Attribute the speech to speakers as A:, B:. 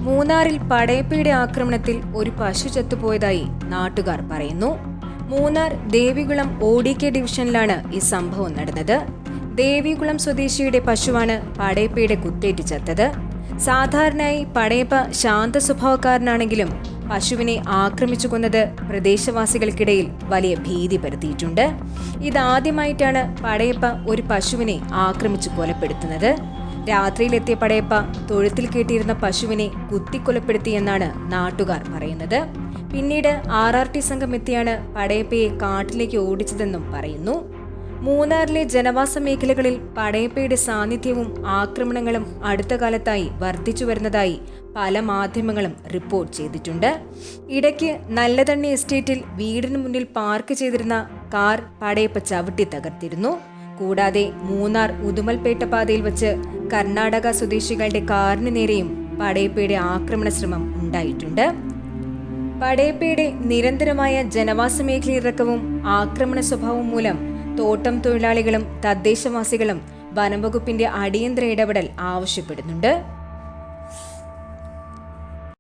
A: മൂന്നാറിൽ പടയപ്പയുടെ ആക്രമണത്തിൽ ഒരു പശു ചത്തുപോയതായി നാട്ടുകാർ പറയുന്നു. മൂന്നാർ ദേവികുളം ODK ഡിവിഷനിലാണ് ഈ സംഭവം നടന്നത്. ദേവികുളം സ്വദേശിയുടെ പശുവാണ് പടയപ്പയുടെ കുത്തേറ്റ് ചത്തത്. സാധാരണയായി പടയപ്പ ശാന്ത സ്വഭാവക്കാരനാണെങ്കിലും പശുവിനെ ആക്രമിച്ചു കൊന്നത് പ്രദേശവാസികൾക്കിടയിൽ വലിയ ഭീതി പരത്തിയിട്ടുണ്ട്. ഇതാദ്യമായിട്ടാണ് പടയപ്പ ഒരു പശുവിനെ ആക്രമിച്ചു കൊലപ്പെടുത്തുന്നത്. രാത്രിയിലെത്തിയ പടയപ്പ തൊഴുത്തിൽ കെട്ടിയിരുന്ന പശുവിനെ കുത്തിക്കൊലപ്പെടുത്തിയെന്നാണ് നാട്ടുകാർ പറയുന്നത്. പിന്നീട് RRT സംഘം എത്തിയാണ് പടയപ്പയെ കാട്ടിലേക്ക് ഓടിച്ചതെന്നും പറയുന്നു. മൂന്നാറിലെ ജനവാസ മേഖലകളിൽ പടയപ്പയുടെ സാന്നിധ്യവും ആക്രമണങ്ങളും അടുത്ത കാലത്തായി വർദ്ധിച്ചു വരുന്നതായി പല മാധ്യമങ്ങളും റിപ്പോർട്ട് ചെയ്തിട്ടുണ്ട്. ഇടയ്ക്ക് നല്ലതണ്ണി എസ്റ്റേറ്റിൽ വീടിന് മുന്നിൽ പാർക്ക് ചെയ്തിരുന്ന കാർ പടയപ്പ ചവിട്ടി തകർത്തിരുന്നു. കൂടാതെ മൂന്നാർ ഉദുമൽപേട്ട പാതയിൽ വച്ച് കർണാടക സ്വദേശികളുടെ കാറിന് നേരെയും പടയപ്പയുടെ ആക്രമണ ശ്രമം ഉണ്ടായിട്ടുണ്ട്. പടയപ്പയുടെ നിരന്തരമായ ജനവാസ മേഖലയിറക്കവും ആക്രമണ സ്വഭാവവും മൂലം തോട്ടം തൊഴിലാളികളും തദ്ദേശവാസികളും വനംവകുപ്പിന്റെ അടിയന്തര ഇടപെടൽ ആവശ്യപ്പെടുന്നുണ്ട്.